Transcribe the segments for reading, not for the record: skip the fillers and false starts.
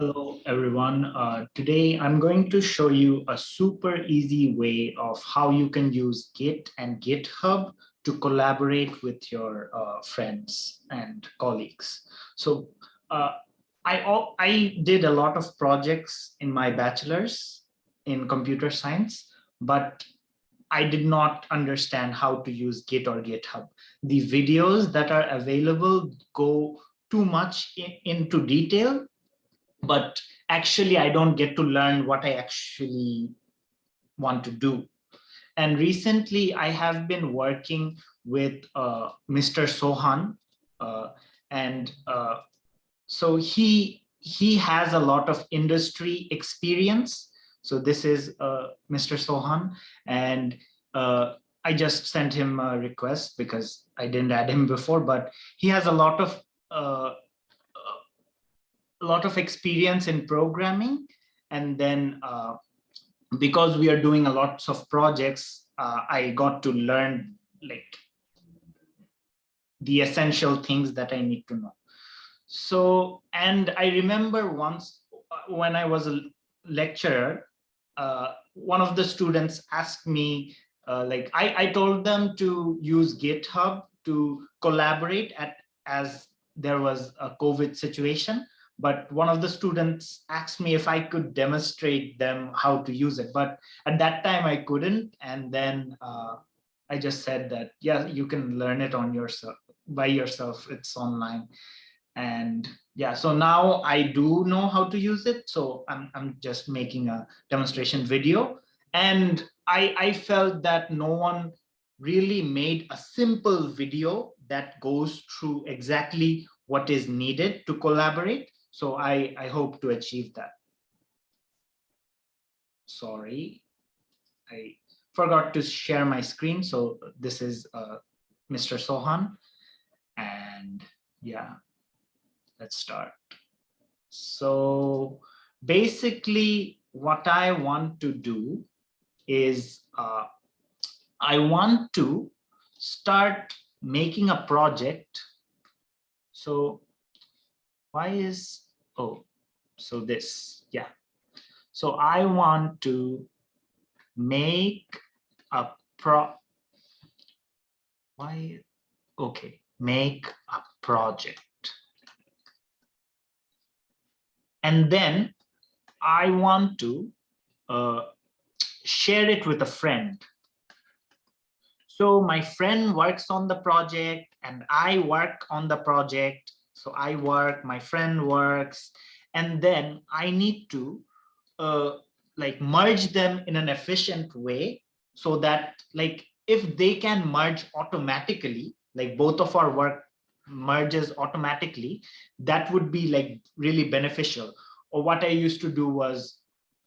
Hello, everyone. Today, I'm going to show you a super easy way of how you can use Git and GitHub to collaborate with your friends and colleagues. So uh, I did a lot of projects in my bachelor's in computer science, but I did not understand how to use Git or GitHub. The videos that are available go too much into detail, but actually I don't get to learn what I actually want to do. And recently I have been working with Mr. Sohan, uh, and so he has a lot of industry experience. So this is Mr. Sohan, and I just sent him a request because I didn't add him before, but he has uh, a lot of experience in programming. And then because we are doing a lots of projects, I got to learn like the essential things that I need to know. So, and I remember once when I was a lecturer, one of the students asked me, I told them to use GitHub to collaborate as there was a COVID situation. But one of the students asked me if I could demonstrate them how to use it. But at that time I couldn't. And then I just said that, yeah, you can learn it on yourself by yourself. It's online. And yeah, so now I do know how to use it. So I'm just making a demonstration video. And I felt that no one really made a simple video that goes through exactly what is needed to collaborate. So I hope to achieve that. Sorry, I forgot to share my screen. So this is Mr. Sohan. And yeah, let's start. So basically what I want to do is I want to start making a project. So why is, oh, so this, yeah. So I want to make a make a project. And then I want to share it with a friend. So my friend works on the project and I work on the project. So I work, my friend works, and then I need to merge them in an efficient way so that like if they can merge automatically, like both of our work merges automatically, that would be like really beneficial. Or what I used to do was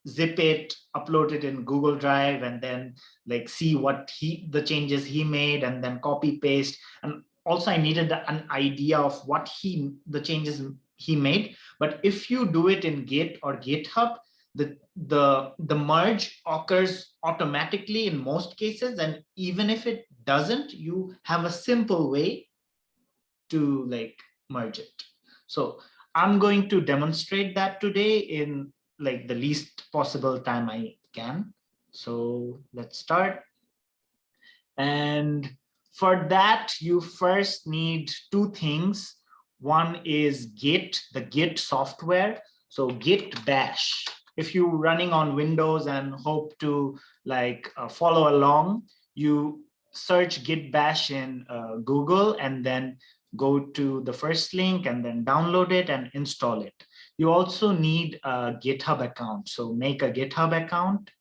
zip it, upload it in Google Drive, and then like see what the changes he made, and then copy paste. And also I needed an idea of what the changes he made. But if you do it in Git or GitHub, the merge occurs automatically in most cases, and even if it doesn't, you have a simple way to like merge it. So I'm going to demonstrate that today in like the least possible time I can. So let's start. And for that, you first need two things. One is Git, the Git software. So Git Bash. If you're running on Windows and hope to like follow along, you search Git Bash in Google and then go to the first link and then download it and install it. You also need a GitHub account. So make a GitHub account.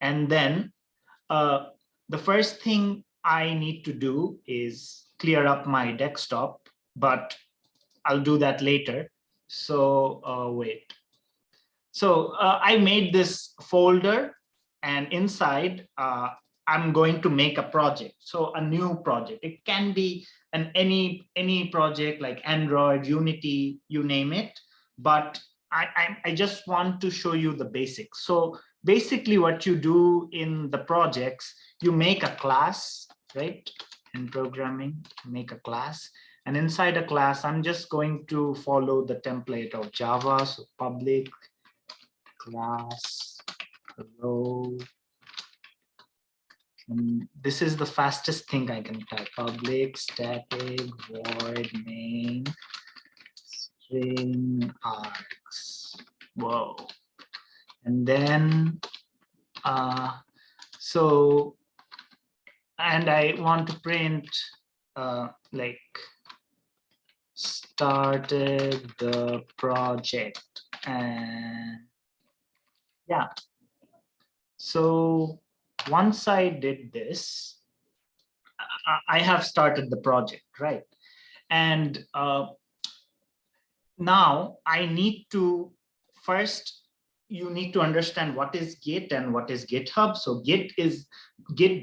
And then the first thing I need to do is clear up my desktop, but I'll do that later. So wait. So I made this folder, and inside I'm going to make a project. So a new project. It can be any project like Android, Unity, you name it. But I just want to show you the basics. So basically what you do in the projects, you make a class, right? In programming, make a class, And inside a class, I'm just going to follow the template of Java. So public class row. And this is the fastest thing I can type. Public static void main string args. Whoa. And then, and I want to print like started the project. And yeah, so once I did this, I have started the project, right? And now I need to first, you need to understand what is Git and what is GitHub. So Git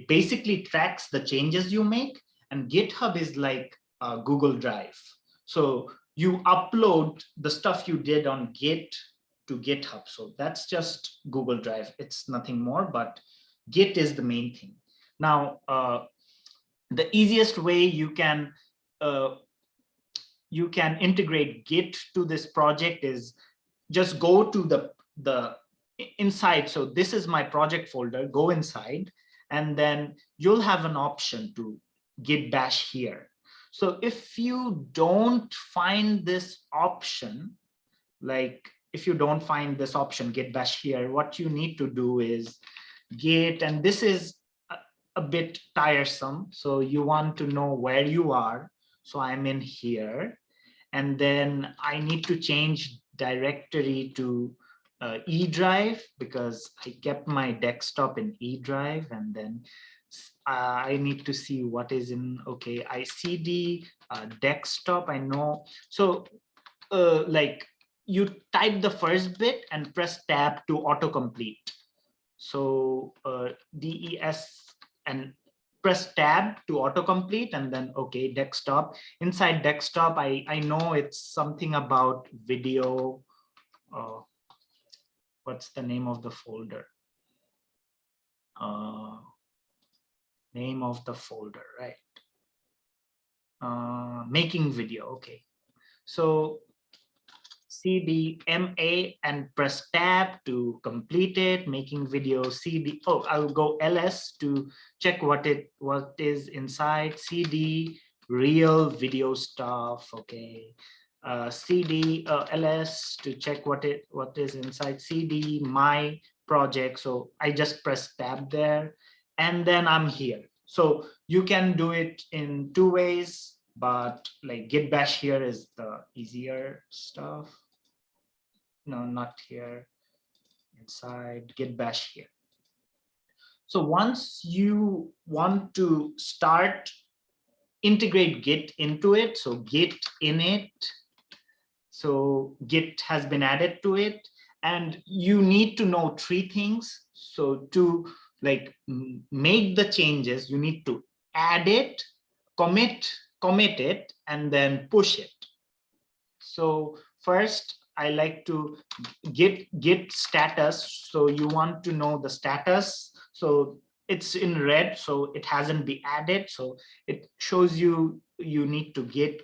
basically tracks the changes you make, and GitHub is like Google Drive. So you upload the stuff you did on Git to GitHub. So that's just Google Drive. It's nothing more, but Git is the main thing. Now, the easiest way you can integrate Git to this project is just go to the inside. So this is my project folder. Go inside, and then you'll have an option to git bash here. So if you don't find this option, like if you don't find this option git bash here, what you need to do is git, and this is a bit tiresome. So you want to know where you are. So I'm in here, and then I need to change directory to E drive, because I kept my desktop in E drive, and then I need to see what is in, okay, I cd desktop, I know. So like you type the first bit and press tab to autocomplete. So DES and press tab to autocomplete, and then okay, desktop. Inside desktop, I know it's something about video. What's the name of the folder? Name of the folder, right? Making video. Okay, so cd ma and press tab to complete it. Making video cd. Oh, I'll go ls to check what is inside. Cd real video stuff. Okay, cd ls to check what is inside. Cd my project. So I just press tab there, and then I'm here. So you can do it in two ways, but like git bash here is the easier stuff. No, not here. Inside git bash here. So once you want to start integrate Git into it, so Git init, so Git has been added to it, and you need to know three things. So to like make the changes, you need to add it, commit it, and then push it. So first, I like to git status. So you want to know the status. So it's in red, so it hasn't been added. So it shows you need to git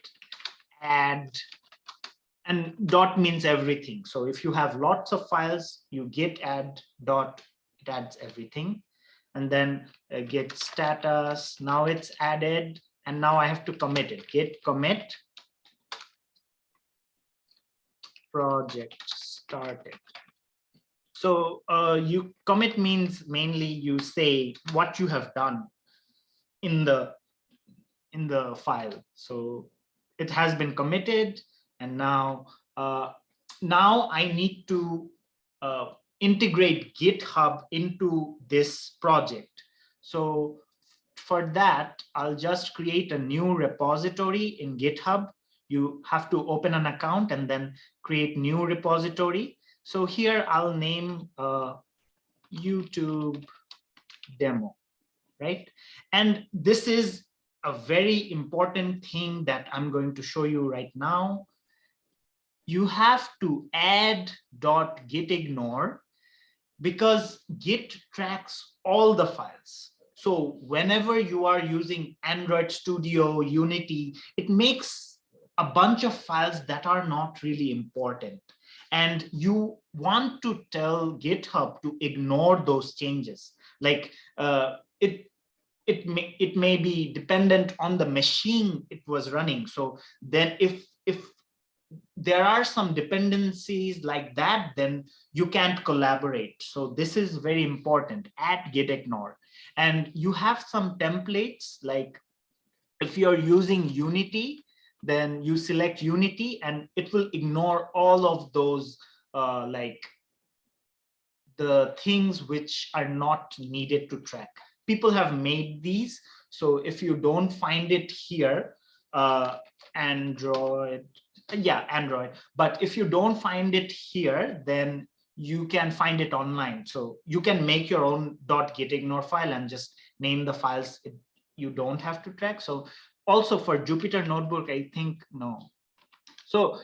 add, and dot means everything. So if you have lots of files, you git add dot, it adds everything. And then git status, now it's added, and now I have to commit it. Git commit project started. So you commit means mainly you say what you have done in the file. So it has been committed, and now I need to integrate GitHub into this project. So for that, I'll just create a new repository in GitHub. You have to open an account and then create new repository. So here I'll name YouTube demo, right? And this is a very important thing that I'm going to show you right now. You have to add .gitignore, because Git tracks all the files. So whenever you are using Android Studio, Unity, it makes a bunch of files that are not really important. And you want to tell GitHub to ignore those changes. Like it may be dependent on the machine it was running. So then if there are some dependencies like that, then you can't collaborate. So this is very important at git ignore. And you have some templates, like if you're using Unity, then you select Unity and it will ignore all of those like the things which are not needed to track. People have made these. So if you don't find it here, Android, yeah, Android. But if you don't find it here, then you can find it online. So you can make your own .gitignore file and just name the files you don't have to track. So also for Jupyter Notebook, I think, no. So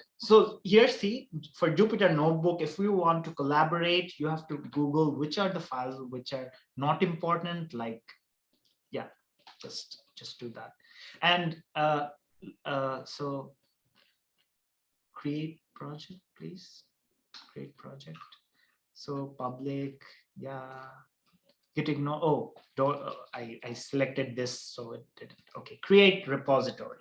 here, see, for Jupyter Notebook, if we want to collaborate, you have to Google which are the files which are not important. Like, yeah, just do that. And so create project, please. Create project. So public, yeah. Git ignore. Oh, I selected this, so it didn't. Okay, create repository.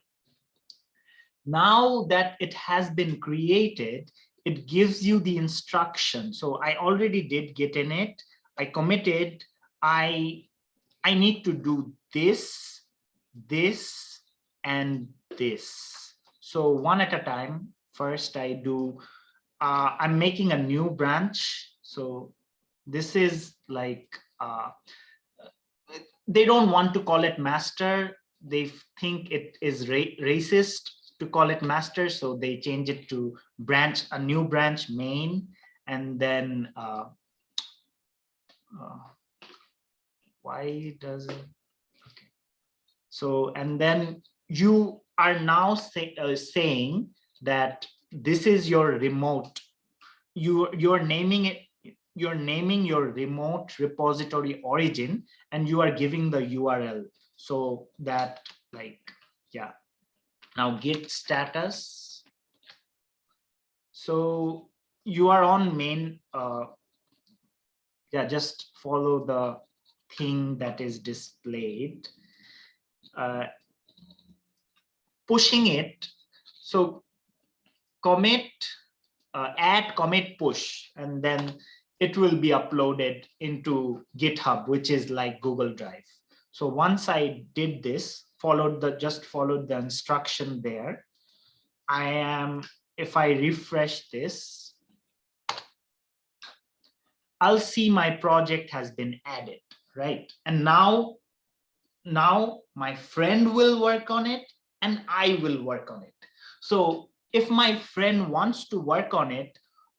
Now that it has been created, it gives you the instruction. So I already did git init. I committed. I need to do this, this, and this. So one at a time. First, I do. I'm making a new branch. So this is like they don't want to call it master. They think it is racist to call it master, so they change it to branch, a new branch, main, and then why does it? Okay. So and then you are now saying that this is your remote. You're naming it. You're naming your remote repository origin, and you are giving the URL. So that, like, yeah. Now git status. So you are on main. Yeah, just follow the thing that is displayed. Pushing it. So commit, add commit push, and then it will be uploaded into GitHub, which is like Google Drive. So once I did this, just followed the instruction there, if I refresh this, I'll see my project has been added, right? And now my friend will work on it and I will work on it. So if my friend wants to work on it,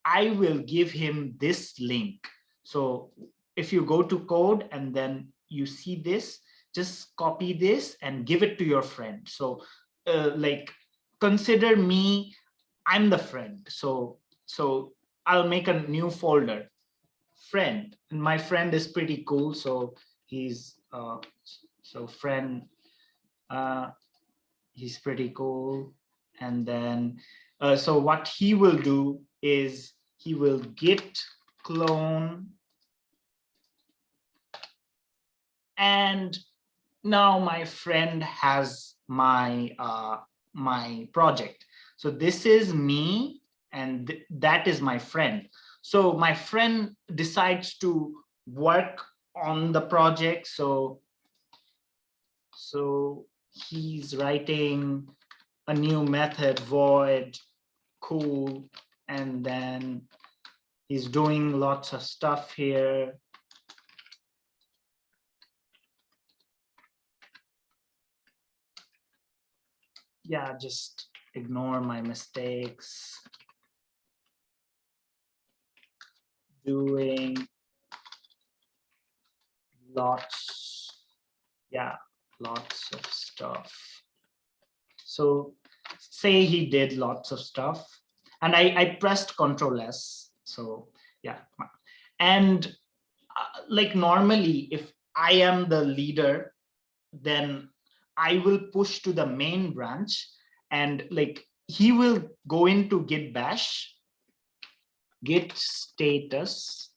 I will give him this link. So if you go to code and then you see this, just copy this and give it to your friend. So like, consider me, I'm the friend. So I'll make a new folder, friend, and my friend is pretty cool. So he's so friend, he's pretty cool. And then so what he will do is he will git clone, and now my friend has my my project. So this is me and that is my friend. So my friend decides to work on the project. So he's writing a new method, void, cool, and then he's doing lots of stuff here. Yeah, just ignore my mistakes. Doing lots, yeah, lots of stuff. So say he did lots of stuff and I pressed Control S. So yeah, and like normally if I am the leader, then I will push to the main branch, and like he will go into git bash, git status.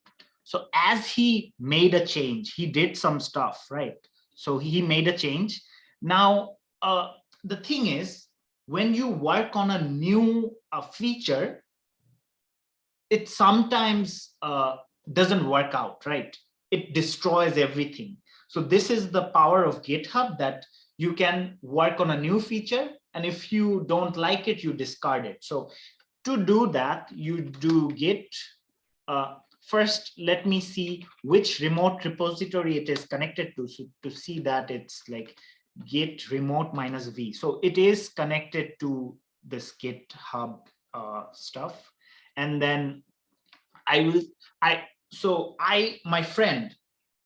So as he made a change, he did some stuff, right? So he made a change. Now, the thing is, when you work on a new feature, it sometimes doesn't work out, right? It destroys everything. So this is the power of GitHub, that you can work on a new feature, and if you don't like it, you discard it. So to do that, you do git. First, let me see which remote repository it is connected to. So to see that, it's like git remote -v. So it is connected to this GitHub stuff. And then my friend,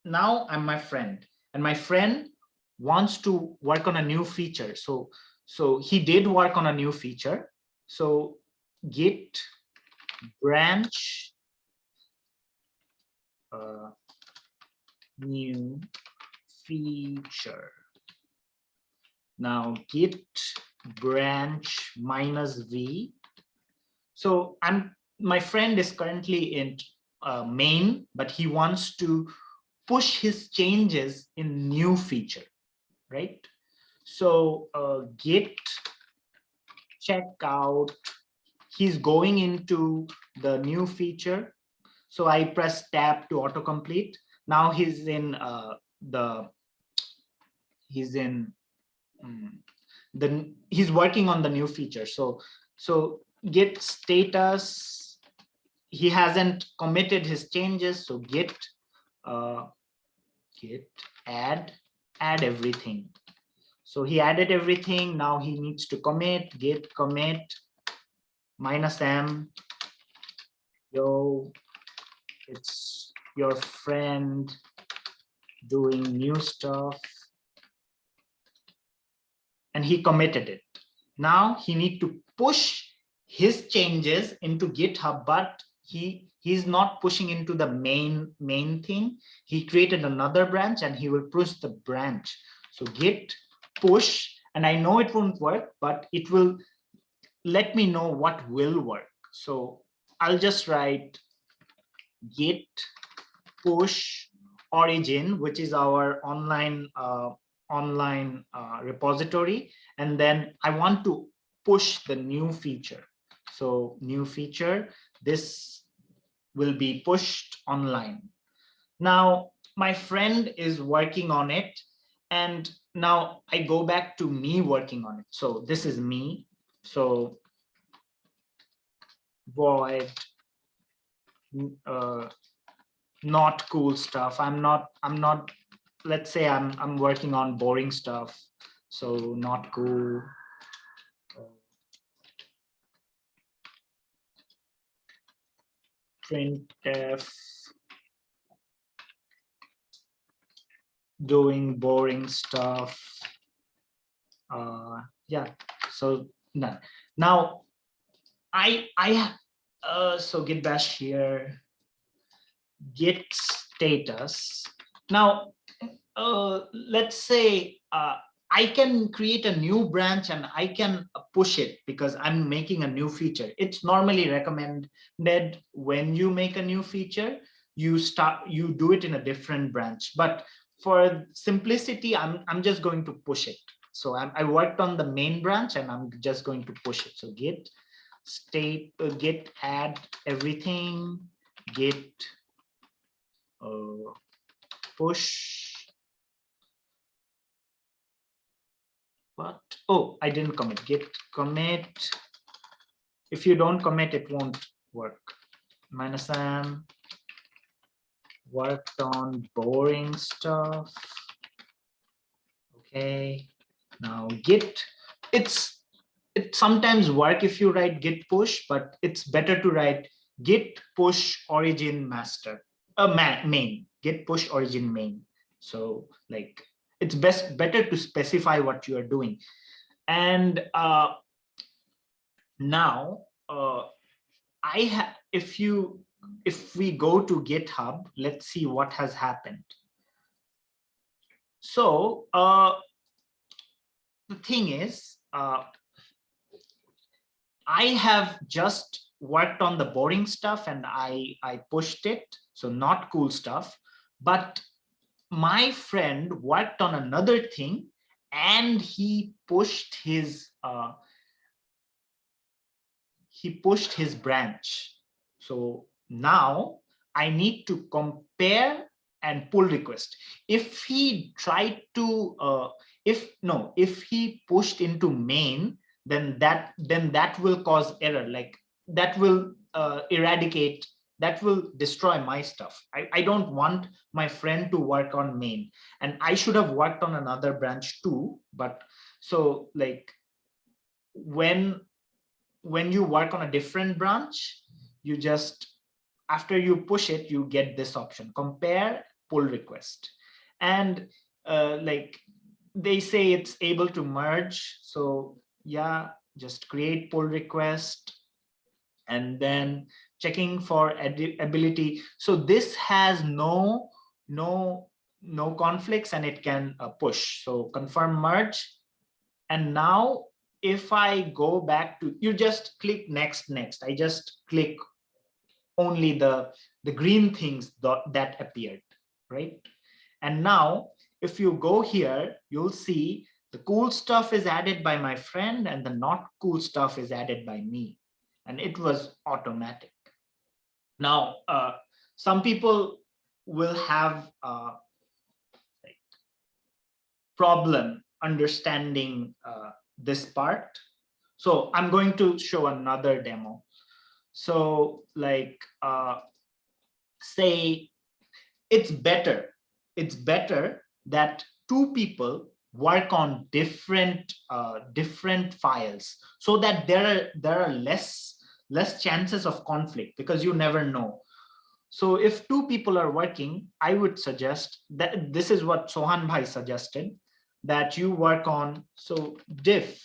now I'm my friend, and my friend wants to work on a new feature. So he did work on a new feature. So git branch new feature. Now git branch -v. So my friend is currently in main, but he wants to push his changes in new feature, right? So git checkout, he's going into the new feature. So I press tab to autocomplete. Now he's in he's working on the new feature. So git status, he hasn't committed his changes. So git add everything. So he added everything. Now he needs to commit. Git commit -m. Yo, it's your friend doing new stuff. And he committed it. Now he need to push his changes into GitHub, but he's not pushing into the main thing. He created another branch and he will push the branch. So git push, and I know it won't work, but it will let me know what will work. So I'll just write git push origin, which is our online repository, and then I want to push the new feature. So new feature, this will be pushed online. Now my friend is working on it, and now I go back to me working on it. So this is me. So void not cool stuff. I'm not, let's say I'm working on boring stuff. So not cool. Printf doing boring stuff. Yeah, so none. Now so git bash here, git status. Now let's say I can create a new branch and I can push it because I'm making a new feature. It's normally recommended when you make a new feature, you do it in a different branch. But for simplicity, I'm just going to push it. So I worked on the main branch and I'm just going to push it. So git git add everything, git push. But oh, I didn't commit. Git commit. If you don't commit, it won't work. -m worked on boring stuff. Okay. Now git. It sometimes work if you write git push, but it's better to write git push origin master. Main. Git push origin main. So like it's better to specify what you are doing. And now if we go to GitHub, let's see what has happened. So the thing is, I have just worked on the boring stuff and I pushed it, so not cool stuff. But my friend worked on another thing and he pushed his branch. So now I need to compare and pull request. If he tried to, if he pushed into main, then that will cause error. Like that will eradicate, that will destroy my stuff. I don't want my friend to work on main, and I should have worked on another branch too. But so like when you work on a different branch, you just, after you push it, you get this option, compare pull request. And like they say it's able to merge. So yeah, just create pull request and then checking for ability. So this has no conflicts and it can push. So confirm merge. And now if I go back to, you just click next, I just click only the green things that appeared, right? And now if you go here, you'll see the cool stuff is added by my friend and the not cool stuff is added by me. And it was automatic. Now, some people will have problem understanding this part. So I'm going to show another demo. So like, say it's better that two people work on different files, so that there are less chances of conflict, because you never know. So if two people are working, I would suggest that this is what Sohan Bhai suggested, that you work on, so diff,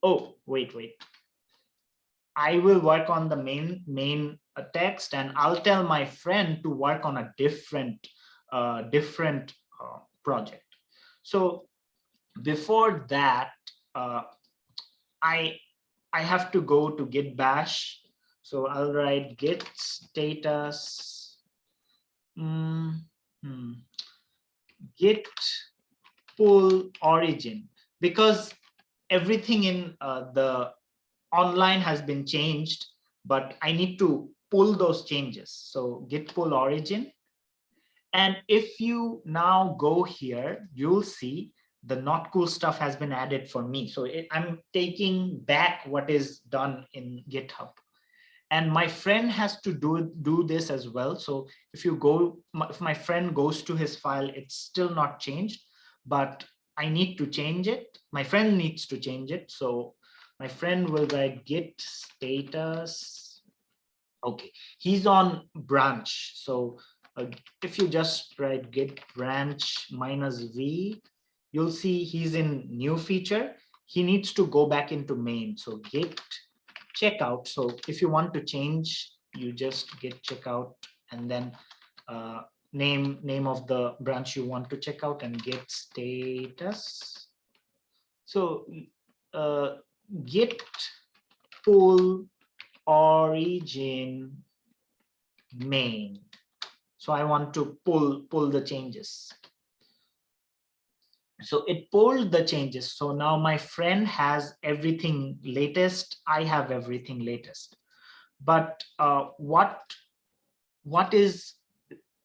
oh, wait. I will work on the main text, and I'll tell my friend to work on a different project. So before that, I have to go to git bash. So I'll write git status git pull origin, because everything in the online has been changed, but I need to pull those changes. So git pull origin. And if you now go here, you'll see the not cool stuff has been added for me. So I'm taking back what is done in GitHub. And my friend has to do this as well. So if you go, if my friend goes to his file, it's still not changed, but I need to change it. My friend needs to change it. So my friend will write git status. Okay, he's on branch. So if you just write git branch -v, you'll see he's in new feature. He needs to go back into main. So git checkout. So if you want to change, you just git checkout and then name of the branch you want to check out and git status. So git pull origin main. So I want to pull the changes. So it pulled the changes. So now my friend has everything latest. I have everything latest. But what is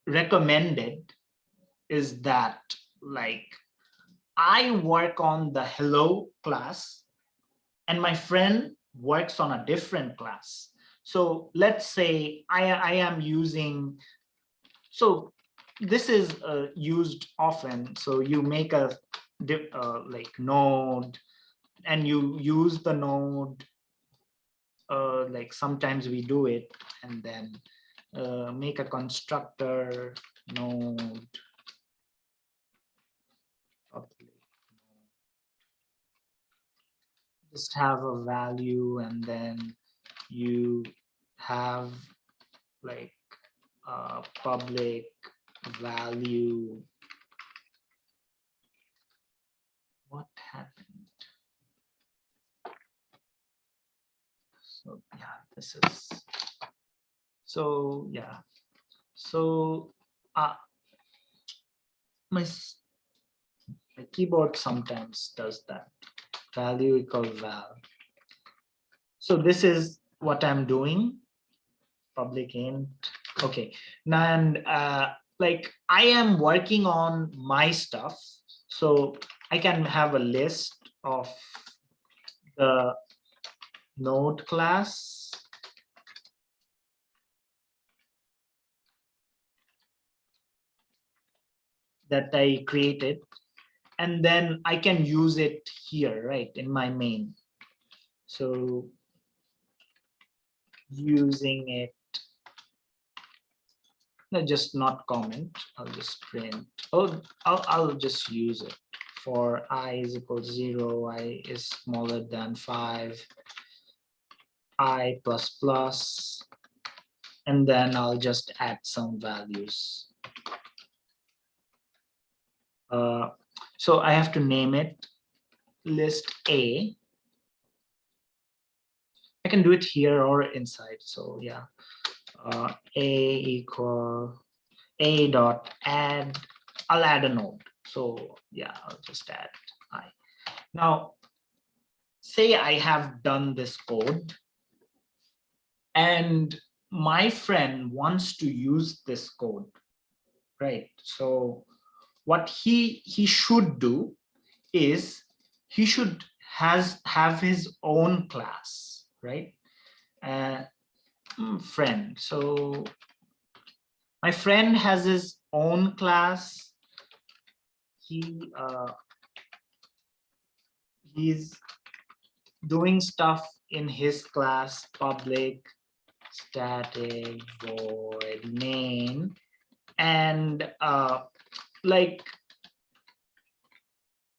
recommended is that, like, I work on the hello class and my friend works on a different class. So let's say I am using, so this is used often. So you make a like node and you use the node, like sometimes we do it, and then make a constructor node public. Just have a value, and then you have like a public value. What happened? So yeah, this is, so yeah. So my keyboard sometimes does that. Value equal val. So this is what I'm doing. Public int. Okay. And like I am working on my stuff. So I can have a list of the node class that I created, and then I can use it here, right, in my main. So using it, no, just not comment, I'll just print. Oh, I'll just use it for I is equal to 0, I is smaller than 5, I plus plus, and then I'll just add some values. So I have to name it list A. I can do it here or inside. So yeah, A equal A dot add. I'll add a node. So yeah, I'll just add I. Now, say I have done this code and my friend wants to use this code, right? So what he should do is he should have his own class, right? Friend. So my friend has his own class. He's doing stuff in his class, public static void main, and like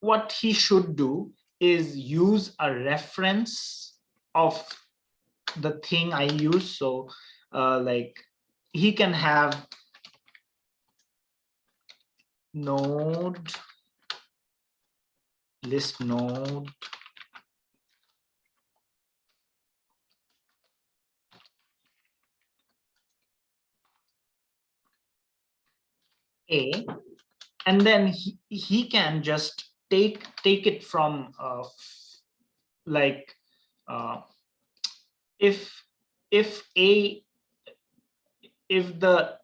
what he should do is use a reference of the thing I use. So like he can have node, list node, A, and then he can just take it from like if A, if the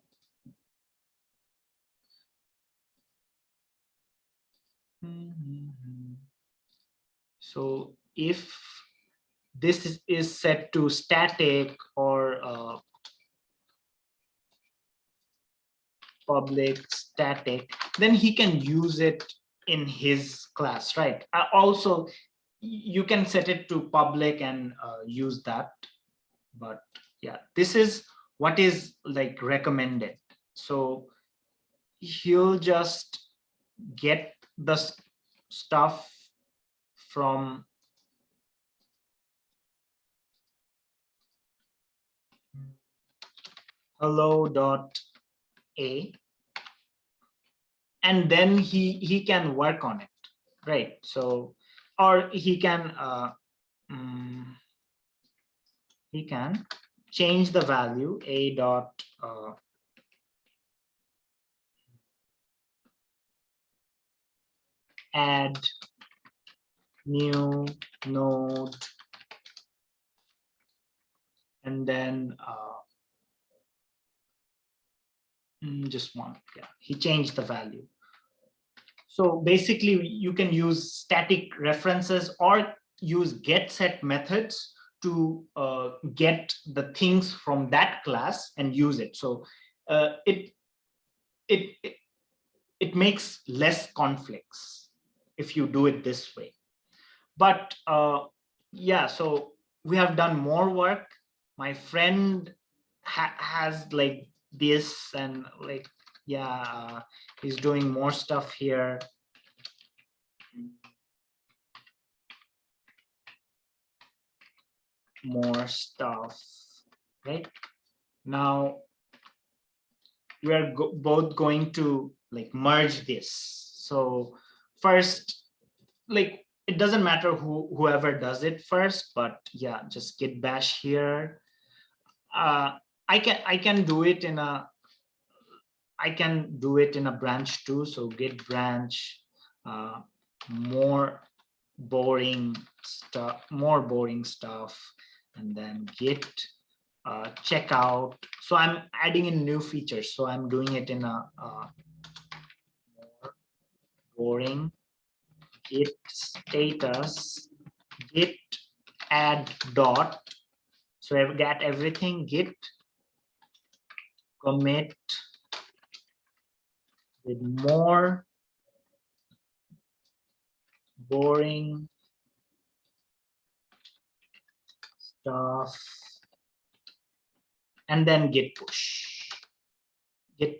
so if this is set to static or public static, then he can use it in his class, right? Also, you can set it to public and use that. But yeah, this is what is like recommended. So he'll just get the stuff from hello.a, and then he can work on it, right? So or he can change the value a dot add new node, and then just one. Yeah, he changed the value. So basically you can use static references or use get set methods to get the things from that class and use it. So it makes less conflicts if you do it this way. But yeah, so we have done more work. My friend has like this, and like, yeah, he's doing more stuff here. More stuff, right? Now we are both going to like merge this. So first, like it doesn't matter whoever does it first, but yeah, just git bash here. I can do it in a branch too. So git branch, uh, more boring stuff, and then git checkout. So I'm adding in new features. So I'm doing it in a more boring, git status, git add dot. So I've got everything, git commit with more boring stuff, and then git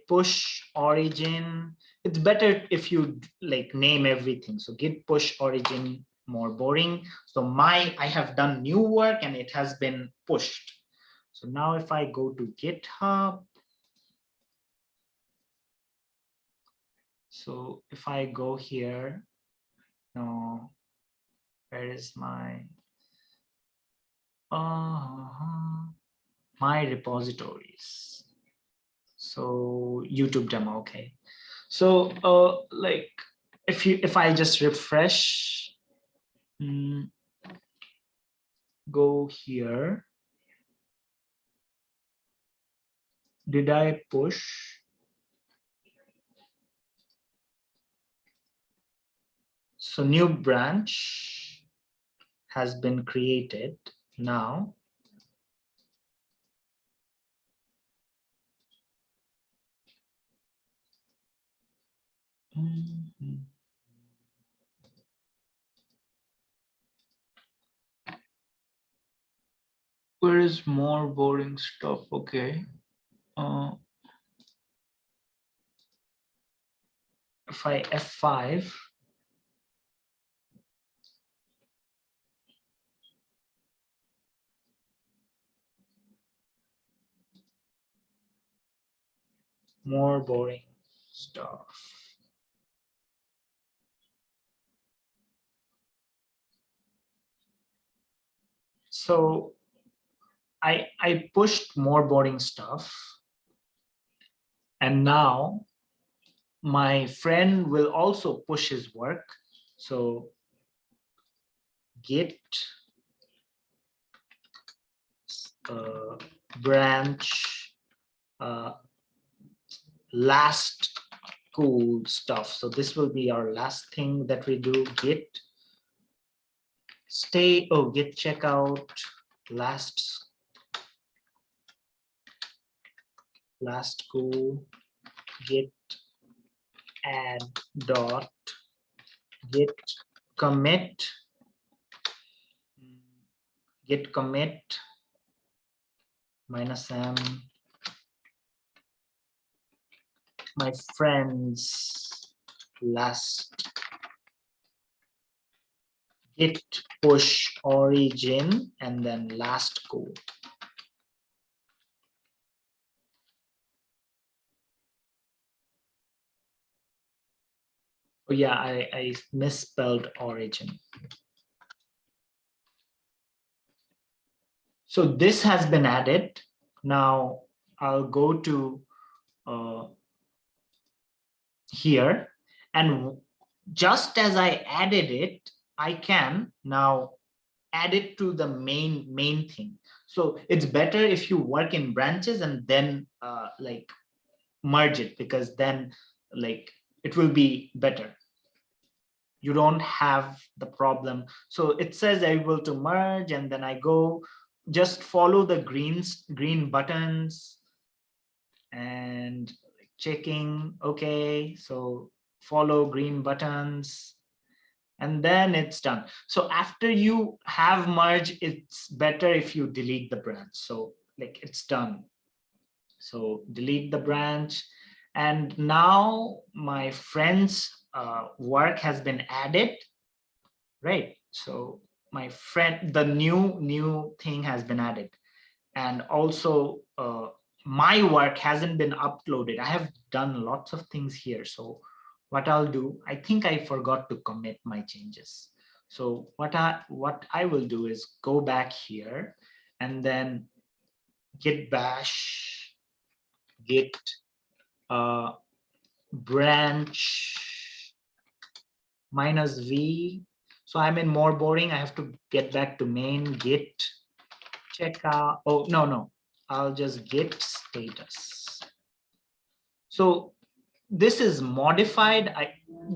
push origin. It's better if you like name everything. So git push origin, more boring. So I have done new work and it has been pushed. So now if I go to GitHub, so if I go here, no, where is my my repositories? So YouTube demo, okay. So like if I just refresh, go here, did I push? So new branch has been created now. Where is more boring stuff? Okay. If I F5, more boring stuff. So I pushed more boring stuff, and now my friend will also push his work. So git branch last cool stuff. So this will be our last thing that we do. Git git checkout last cool, git add dot, git commit -m, my friend's last, git push origin, and then last cool. Oh yeah, I misspelled origin. So this has been added. Now I'll go to here, and just as I added it, I can now add it to the main thing. So it's better if you work in branches and then like merge it, because then like it will be better. You don't have the problem. So it says able to merge, and then I go just follow the green buttons and checking. Okay, so follow green buttons, and then it's done. So after you have merged, it's better if you delete the branch. So like it's done. So delete the branch, and now my friend's work has been added, right? So my friend, the new thing has been added, and also my work hasn't been uploaded. I have done lots of things here. So what I'll do, I think I forgot to commit my changes. So what I will do is go back here and then git bash git branch -v. So I'm in more boring. I have to get back to main git check out. Oh, no. I'll just git status. So this is modified.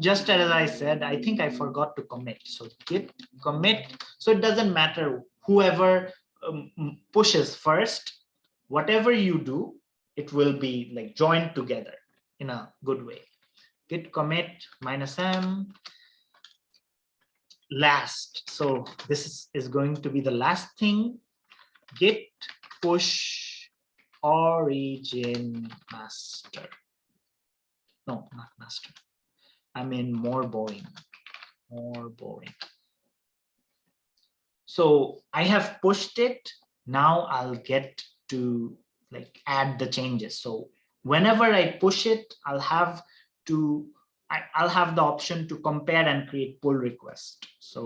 Just as I said, I think I forgot to commit. So git commit. So it doesn't matter whoever pushes first, whatever you do, it will be like joined together in a good way. Git commit -m last. So this is going to be the last thing. Git push origin master. No, not master. I mean more boring. So I have pushed it. Now I'll get to like add the changes. So whenever I push it, I'll have the option to compare and create pull request. So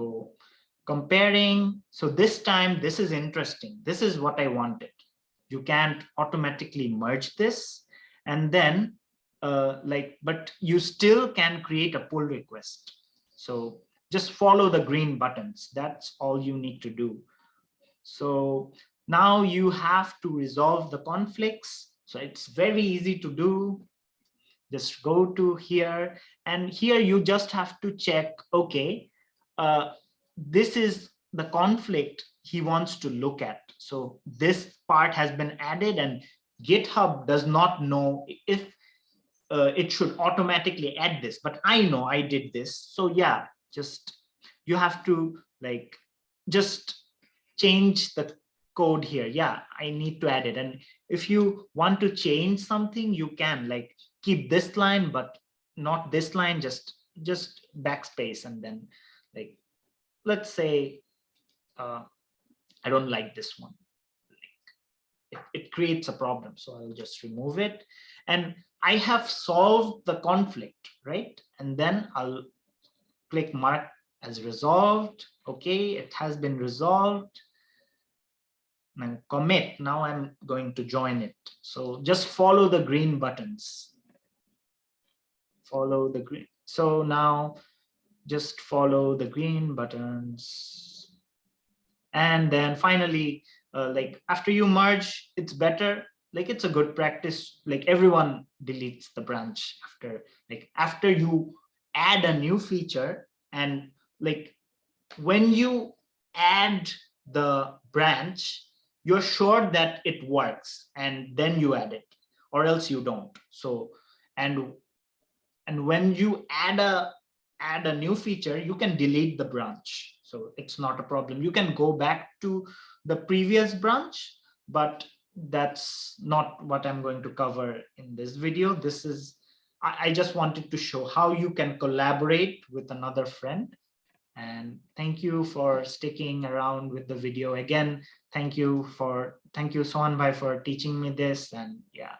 comparing. So this time, this is interesting. This is what I wanted. You can't automatically merge this, and then but you still can create a pull request. So just follow the green buttons. That's all you need to do. So now you have to resolve the conflicts. So it's very easy to do. Just go to here, and here you just have to check, okay, this is the conflict he wants to look at. So this part has been added, and GitHub does not know if it should automatically add this, but I know I did this. So yeah, just you have to like just change the code here. Yeah, I need to add it. And if you want to change something, you can like keep this line, but not this line, just backspace. And then like, let's say I don't like this one. It creates a problem. So I'll just remove it. And I have solved the conflict, right? And then I'll click mark as resolved. Okay, it has been resolved. And commit. Now I'm going to join it. So just follow the green buttons. Follow the green. So now just follow the green buttons. And then finally, like after you merge, it's better. Like it's a good practice. Like everyone deletes the branch after you add a new feature. And like when you add the branch, you're sure that it works, and then you add it, or else you don't. So and when you add a new feature, you can delete the branch. So it's not a problem. You can go back to the previous branch, but that's not what I'm going to cover in this video. This is, I just wanted to show how you can collaborate with another friend. And thank you for sticking around with the video. Again, thank you Sohan bhai for teaching me this. And yeah.